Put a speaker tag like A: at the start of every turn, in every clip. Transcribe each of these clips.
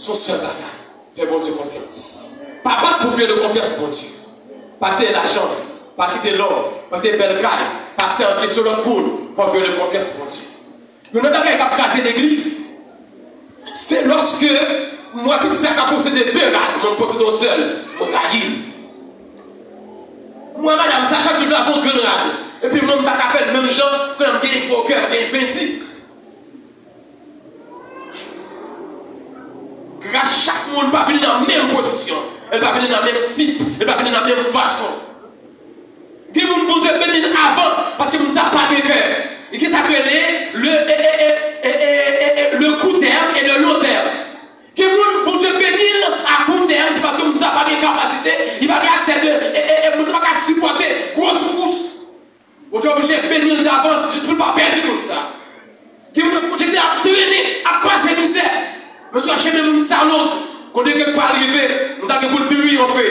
A: son seul bagage. Fais bon Dieu confiance. Pas battre pour faire de confiance pour Dieu. Pas quitter l'argent, pas quitter l'or, pas quitter belle caille, pas quitter entrer sur l'autre monde. Faut faire de confiance pour Dieu. Mais notre bagage qui a crasé l'église, c'est lorsque moi, petit sac a possédé deux gars, moi, je possède un seul, mon gars. Moi, madame, ça chaque jour, je vais avoir un grand rad. Et puis, moi, je ne vais pas faire le même genre que je gagne au cœur, je gagne 20. Grâce chaque monde va venir dans la même position. Elle va venir dans le même type. Elle va venir dans la même façon. Qui vous vont dire bénir avant parce que vous n'avez pas de cœur. Et qui s'appelle le court terme et le long terme. Qui vous vont dire bénir à court terme, c'est parce que vous n'avez pas de capacité. Il va y accès et vous n'avez pas supporter grosse course. Vous êtes obligé de bénir d'avance juste pour ne pas perdre comme ça. Qui vous êtes obligé de traîner à passer misère. Je suis acheté mon salon, quand on est quelque part arrivé, nous avons pour le triompher.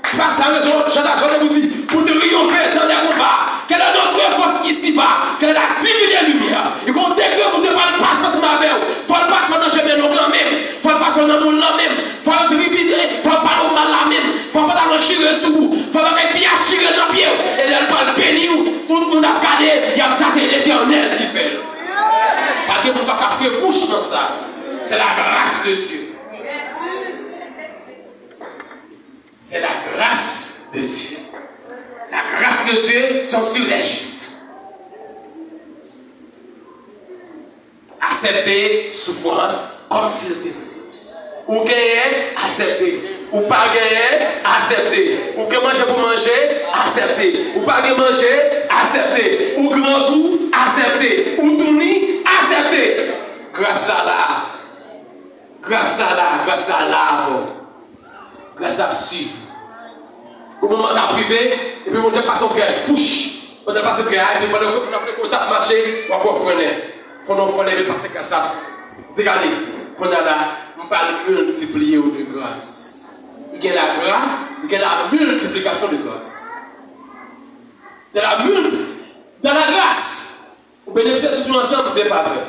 A: C'est pas ça raison, j'en vous dis, pour le triompher dans les combats. Quelle est notre force ici-bas? Quelle est la divine lumière? Et quand on déclare, on ne peut pas le passer ensemble avec vous. Il faut le passer dans le chemin long même. Il faut le passer dans le monde là même. Il faut le diviser, il faut le parler au mal là même. Il faut pas le chirer sous vous. Il faut pas le pied à chirer dans le pied. Et là, il va le bénir. Tout le monde a gardé. Ça, c'est l'éternel qui fait. Parce que vous avez fait bouche dans ça. C'est la grâce de Dieu. C'est la grâce de Dieu. La grâce de Dieu sont sur les justes. Accepter souffrance comme s'il était plus. Ou gagner, accepter. Ou pas gagner, accepter. Ou que manger pour manger, accepter. Ou pas manger, accepter. Ou grand goût, accepter. Ou tourner, accepter. Grâce à la. Grâce à la, grâce à la, grâce à suivre. Au moment où tu as privé, et puis on te passe au cœur, fouche. On te passe au cœur, et puis pendant que tu as marché, on va pouvoir freiner. Il faut nous freiner et passer comme ça. Regardez, on a là, on parle multiplier de grâce. Il y a la grâce, il y a la multiplication de grâce. Dans la grâce, on bénéficie tout ensemble des faveurs.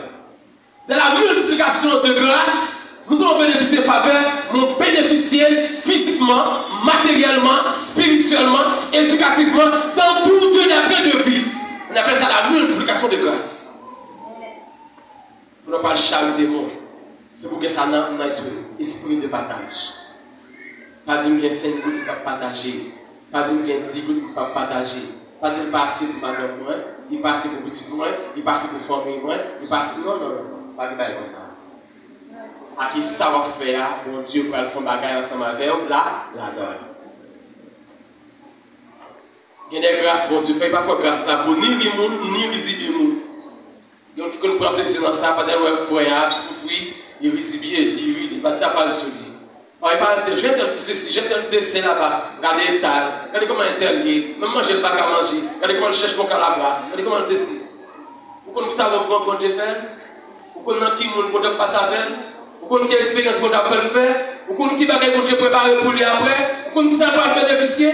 A: Dans la multiplication de grâce, nous allons bénéficier de faveur, nous bénéficier physiquement, matériellement, spirituellement, éducativement, dans toutes les aspects de vie. On appelle ça la multiplication de grâce. On n'a pas le charité des mots. C'est pour que ça n'a pas esprit de partage. Pas dire qu'il y a 5 gouttes pour partager. Pas dire qu'il y a 10 gouttes pour partager. Pas dire qu'il pas assez pour madame moi, il pas assez pour petit moi, il pas assez pour famille moi, il pas assez pour non. Pas de bail comme ça. À qui ça va faire, bon Dieu, pour aller faire bagaille ensemble avec vous, là, donne. Il y a des grâces, bon Dieu, fait parfois grâce là pour ni le monde, ni visible monde. Donc, quand nous prenons plaisir dans ça, pas d'avoir foyage, fruit, il est visible, il ne va pas le soulier. Par exemple, j'ai tel ceci, j'ai tel dessin là-bas, regardez l'étal, regardez comment il est lié, même manger le bac à manger, regardez comment il cherche mon cas là-bas, regardez comment il ceci. Pourquoi nous savons comment on peut faire? Pourquoi nous qui nous ne pas avec? Pourquoi nous qui expérience qu'on a fait le faire? Pourquoi nous qui bagaille qu'on a préparé pour lui après? Pourquoi nous ne savons pas bénéficier?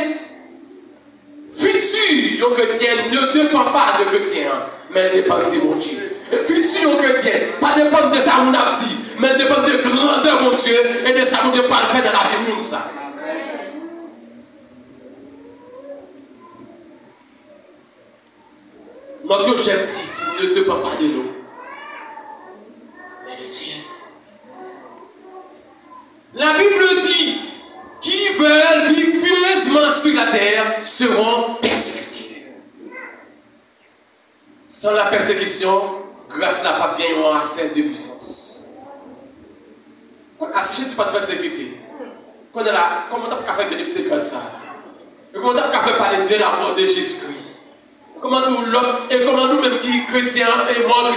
A: Futur, les chrétiens ne dépend pas de chrétiens, mais dépend de mon Dieu. Futur, les chrétiens, pas dépend de ça mon dit, mais dépend de grandeur mon Dieu et de ça mon Dieu pas le faire dans la vie de ça. Notre objectif ne dépend pas de nous, mais de Dieu. La Bible dit, qui veulent vivre pieusement sur la terre seront persécutés. Sans la persécution, grâce n'a pas gagné un accès de puissance. Si je ne suis pas persécuté, comment tu as fait bénéficier de ça? Comment tu as fait parler de la mort de Jésus-Christ? Comment nous-mêmes qui chrétiens et morts,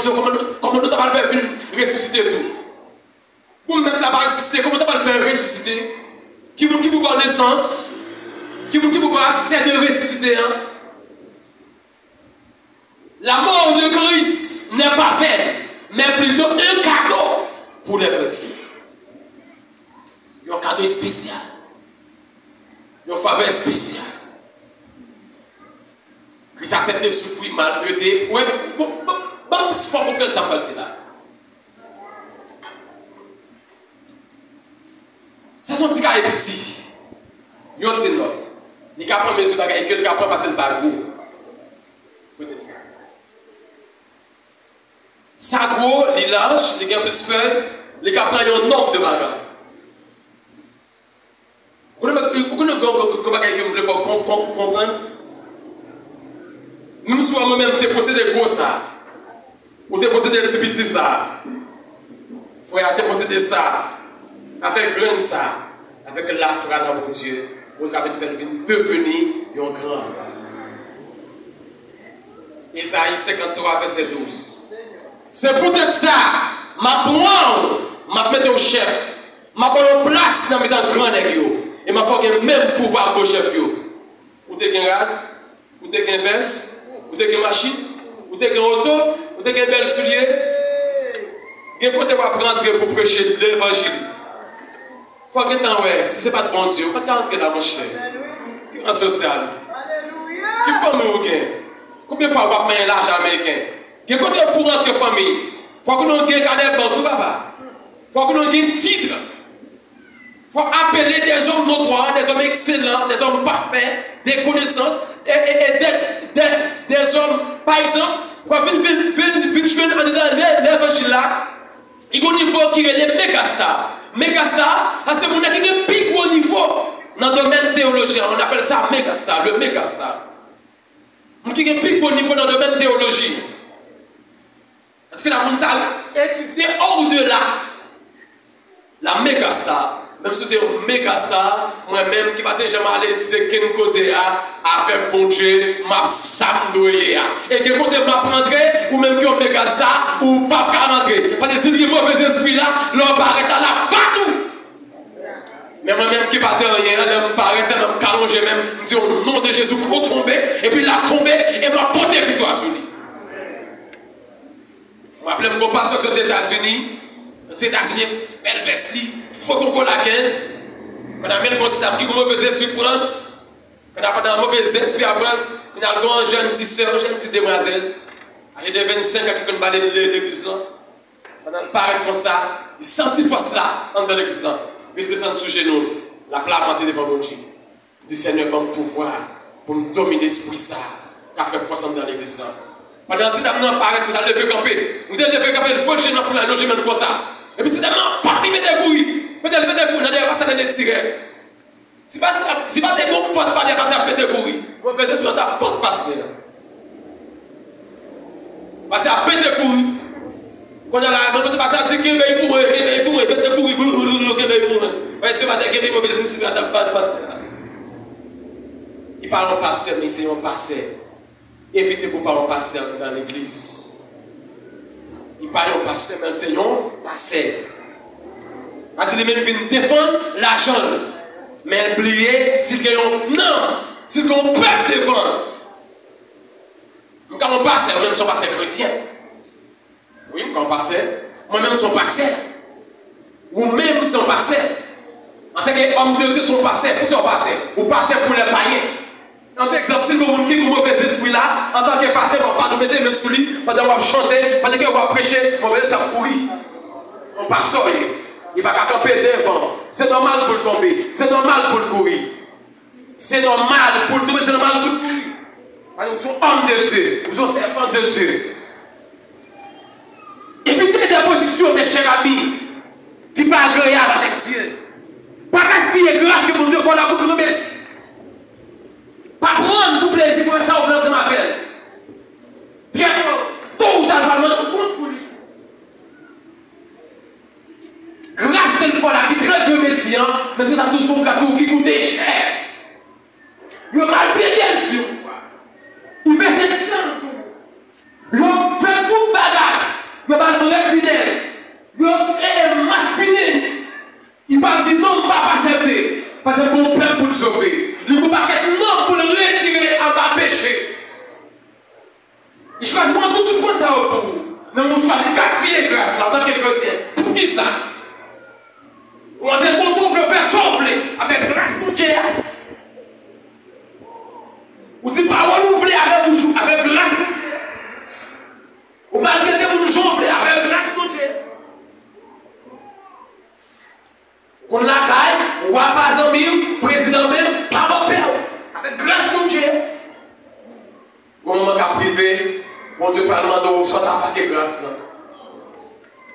A: comment nous avons fait ressusciter nous? Pour mettre la barre ressusciter, comment tu vas le faire ressusciter? Qui vous avoir naissance? Qui vous avoir accès de ressusciter? Hein? La mort de Christ n'est pas vaine, mais plutôt un cadeau pour les chrétiens. Un cadeau spécial. Une faveur spéciale. Christ a accepté souffrir, maltraité. Ouais, bon, petit fort comprendre ça, pas dit là. son petit cas est petit. Yon c'est note. Il n'y a pas de mesure que le capable parce que le pas gros. Ça. Ça gros, il lâche, il a plus feuilles, il capable a un nombre de bagages. Vous comprenez que vous voulez comprendre? Même si moi-même, je possédé gros ça, ou je possédé des petits ça, il faut posséder ça, avec grain ça, avec la foi dans mon Dieu, vous avez fait devenir un grand. Isaïe 53, verset 12. C'est peut-être ça, ma prendre, ma mettre au chef, ma prendre place dans mes grand nègre. Et ma foi a même pouvoir pour chef yo. Ou t'es un rad, ou t'es un veste, ou t'es une machine, ou t'es un auto, ou t'es un bel soulier. Quel côté va prendre pour prêcher l'évangile? Faut que t'en ouais, si c'est pas de bon Dieu, pas t'entrer dans mon cher. En social. Qui famille ou gain? Combien de fois on va payer l'argent américain? Quel côté pour rentrer famille? Faut que nous gagne carnet banque, papa. Faut que nous gagne titre. Il faut appeler des hommes notoires, des hommes excellents, des hommes parfaits, des connaissances, et des hommes, par exemple, pour venir jouer dans l'évangile là, il y a un niveau qui est les mégastar. Mégastar, c'est mon qui a un plus gros niveau dans le domaine théologien. On appelle ça mégastar, le mégastar. Qui a un plus gros niveau dans le domaine théologie. Parce que la monde a étudié au-delà. La mégastar. Même si tu es un méga star, moi-même qui va déjà aller étudier quel côté avec bon Dieu, ma samdoué. Et quel côté m'a prendré, ou même qui est un méga star, ou pas qu'à rentrer. Parce que si le mauvais esprit là, l'on paraît là partout. Mais moi-même qui va rien, là, me paraît, ça me calonge même, me dit au nom de Jésus, pour tomber, et puis la tomber, et m'a porté victoire sur lui. Je me rappelle mon pasteur aux États-Unis, belle veste. Il faut qu'on colle à 15. On a mis le petit qui comment faisait se prendre. On a pas un mauvais esprit à prendre. On a un jeune petit soeur, jeune petite demoiselle. Elle est de 25 à qui balai de l'église là. Pendant le parler comme ça, il sentit force là dans l'église là. Puis il descend sous genoux. La plaque devant mon Dieu. Il dit Seigneur, bon pouvoir pour nous dominer l'esprit ça. Car fait force dans l'église là. Pendant que tu as parlé comme ça, le lever camper. Vous êtes lever camper, il faut que je n'en fasse pas comme ça. Et puis tu as pas mis des couilles. Peut-être que vous n'avez pas ça dans les tirets. Si pas des groupes portent pas des passer à péter courir. Vous faites ce que tu as porte passer. Passer à péter courir. Quand on a la on passer à dire qu'il veille pour péter courir, qu'il veille pour. Mais si vous avez des mauvais esprits, vous n'avez pas de passer. Il parle en pasteur, mais c'est un pasteur. Évitez pour parler en pasteur dans l'église. Il parle en pasteur, mais c'est un pasteur. Parce qu'il même vient défendre l'argent. Mais elle oubliait s'il y a un non, s'il y a un peuple devant. Quand on passe, moi-même, je suis passé chrétien. Oui, quand on passe, moi-même, je suis passé. Ou même, si on passe. En tant qu'homme de Dieu, son passé, pour son passé. Ou passé pour les païens. En tant qu'exemple, si vous avez un mauvais esprit là, en tant que passé, on va pas mettre mes sous lui, pendant qu'on va chanter, pendant qu'on va prêcher, mauvais ça pourri. On passe. Il va pas camper devant. C'est normal pour le tomber. C'est normal pour le courir. C'est normal pour le tomber. C'est normal pour le courir. Parce que vous êtes homme de Dieu. Vous êtes servant de Dieu. Évitez des positions, mes chers amis, qui ne sont pas agréables avec Dieu. Pas gaspiller grâce que mon Dieu voilà pour nous remercier. Pas prendre pour plaisir pour ça au blanc, ma belle. Bien, tôt ou tard, on compte pour lui. Grâce qu'elle fois là, qui est très messiant, mais c'est tout son gâteau qui coûtait cher. Il a malgré bien sûr. Il fait 700 tout. Il fait tout bagarre. Il a malgré fidèle. Il a masculin. Il va dire non, pas accepter. Parce que mon peuple pour le sauver. Il ne peut pas être non pour le retirer en bas péché. Il choisit moi tout souffrance ça pour vous. Mais on choisit gaspiller grâce là en tant que chrétien. Pour qui ça? On a des contours de faire sauver avec grâce mon Dieu. Ou dit parole ouverte avec bouche avec grâce mon Dieu. Ou malgré que vous nous jonflez avec grâce mon Dieu. On la caille, Roi pas ami, président même, pas bon père. Avec grâce mon Dieu. Au moment qu'a privé, mon Dieu pas demander soit ta fait grâce là.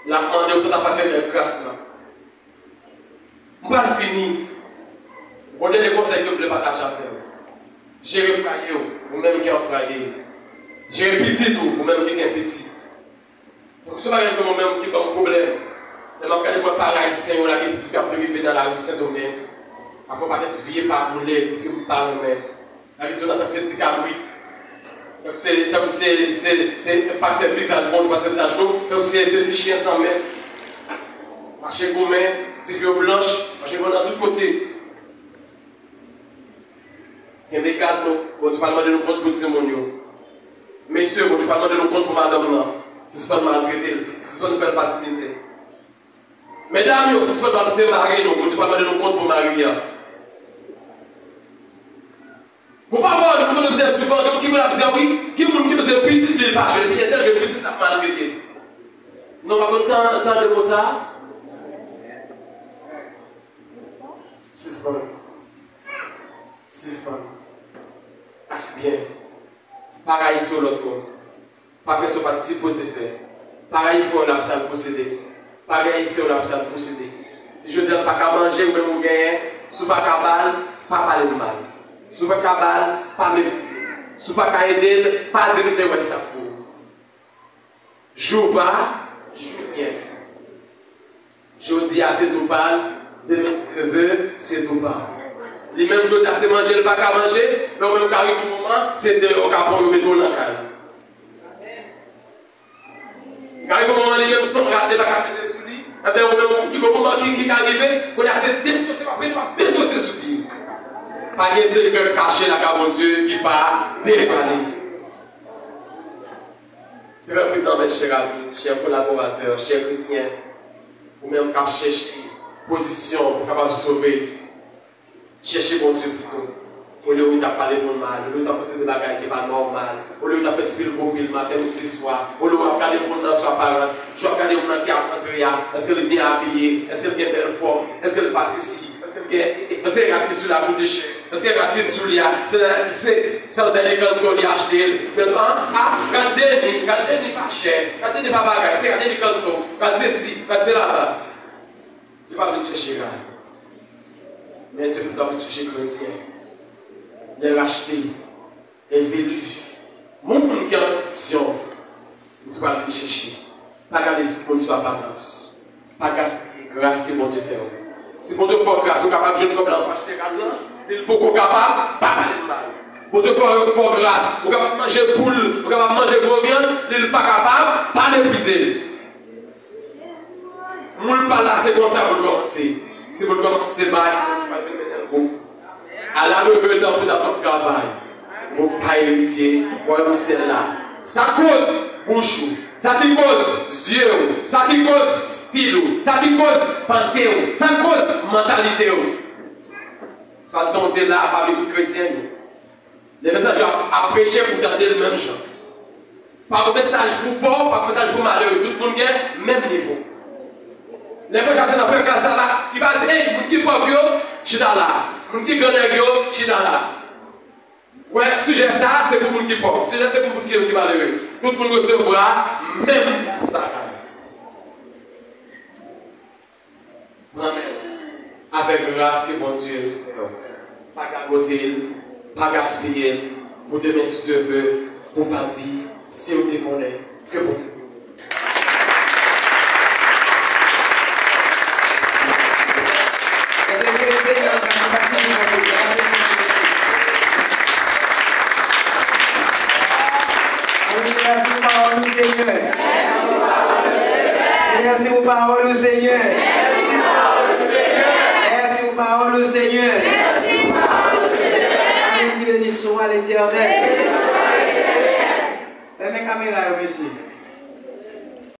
A: La demandé soit ta fait grâce là. On va le finir. On donne des conseils que vous voulez partager avec vous. J'ai refraillé, vous-même qui avez frayé. J'ai petit, vous-même qui avez petit. Donc, ce n'est pas que moi-même qui ai un problème. Je vais regarder moi pareil, Seigneur, là, qui est petit peu arrivé dans la rue Saint-Domingue. Après, peut-être, vieux par rouler, que vous parlez, mais. La vie, on a ce petit cabrit. Donc, c'est pas ce visage, bon, pas ce visage, non. C'est ce petit chien sans mètres. Marcher gourmet, petit peu blanche, marcher dans tous côtés. Et mes gars, nous, on ne peut pas demander nos comptes pour le témoignage. Messieurs, on ne peut pas demander nos comptes pour madame là. Si ce n'est pas maltraiter, si ce n'est pas faire passer misère. Mesdames, si ce n'est pas maltraiter Marie, on ne peut pas demander nos comptes pour Marie. Vous ne pouvez pas voir de nous souvent, comme qui vous l'a dit, oui, qui vous dit que c'est petit de l'élevage, je vais dire, j'ai petit de maltraiter. Non, pas content de vous ça. 6 bonnes. 6 bonnes. Bien. Pareil sur l'autre monde. Pas faire ce participe posséder. Pareil, il faut la salle posséder. Pareil, ici, on a besoin de posséder. Si je dis pas qu'à manger ou même au gagner, si pas qu'à balle, pas parler de mal. Si pas qu'à balle, pas mépriser. Si pas qu'à aider, pas dire que ça pour. Je vais, je viens. Je dis à ces deux balles, demain si tu veux, c'est deux balles. Les mêmes choses, c'est manger, le pas qu'à manger, mais au même cas, arrive au moment, c'est de au cas pour mettre dans la cale. Quand arrive au moment, les mêmes sont, regardez, pas qu'à mettre sous lui, et bien au même moment qui arrive, on a cette dissociation, on va dissocier sous lui. Pas de seul cœur caché là, car mon Dieu, qui part dévaler. Très prudent, mes chers amis, chers collaborateurs, chers chrétiens, ou même qu'à chercher position pour capable sauver. Cherchez mon Dieu plutôt. Au lieu où il a parlé de mal, au lieu où il a fait des bagages qui ne sont pas normales, au lieu où il a fait des beau le matin ou le soir, au lieu où il a regardé mon dans son apparence, je vais regarder mon qui a rentré, est-ce qu'elle est bien habillée, est-ce qu'elle a belle forme, est-ce qu'elle passe ici, est-ce qu'elle a sur la route de chien, est-ce qu'elle a sur l'IA, c'est le dernier canton qui a acheté. Maintenant, regardez, n'est pas cher, regardez n'est pas bagage, c'est regardez les cantons, regardez ici, regardez là-bas. Tu ne vas pas venir chercher là. Mais Dieu doit venir chercher les chrétiens, les racheter, les élus. Mon monde qui est en condition, tu vas venir chercher. Pas garder ce monde sur apparence. Pas gaspiller grâce que mon Dieu fait. Si mon Dieu fait grâce, on est capable de jouer comme l'enfant acheter gagnant, il faut qu'on est capable, pas parler de mal. Mon Dieu fait grâce, on est capable de manger poule, on est capable de manger gros viande, il n'est pas capable, pas d'épuiser. Moule pas là, c'est comme ça pour commencer. Si vous commencez mal, tu vas venir mettre un groupe. À la revue dans votre travail, vous pas héritier, moi c'est là. Ça cause bouche, ça qui cause yeux, ça qui cause style, ça qui cause pensée, ça cause mentalité. Soit disons on est là parmi tous les chrétiens. Les messages à prêcher pour garder le même genre. Pas de message pour pauvre, pas de message pour malheureux, tout le monde gagne même niveau. Les fois que j'ai fait classe là, il va dire, hey, vous qui pauvre, je suis dans là. Vous qui gagne, je suis dans là. Ouais, sujet ça, c'est pour vous qui pauvre. Sujet c'est pour vous qui malheureux. Tout le monde recevra même avec grâce que mon Dieu fait. Pas gagoter, pas gaspiller. Pour demain, si Dieu veut, pour pas dire, si on te connaît, que bon Dieu.
B: Merci pour parole au Seigneur. Merci pour parole au Seigneur. Béni soit l'Éternel. Fermez la caméra, monsieur.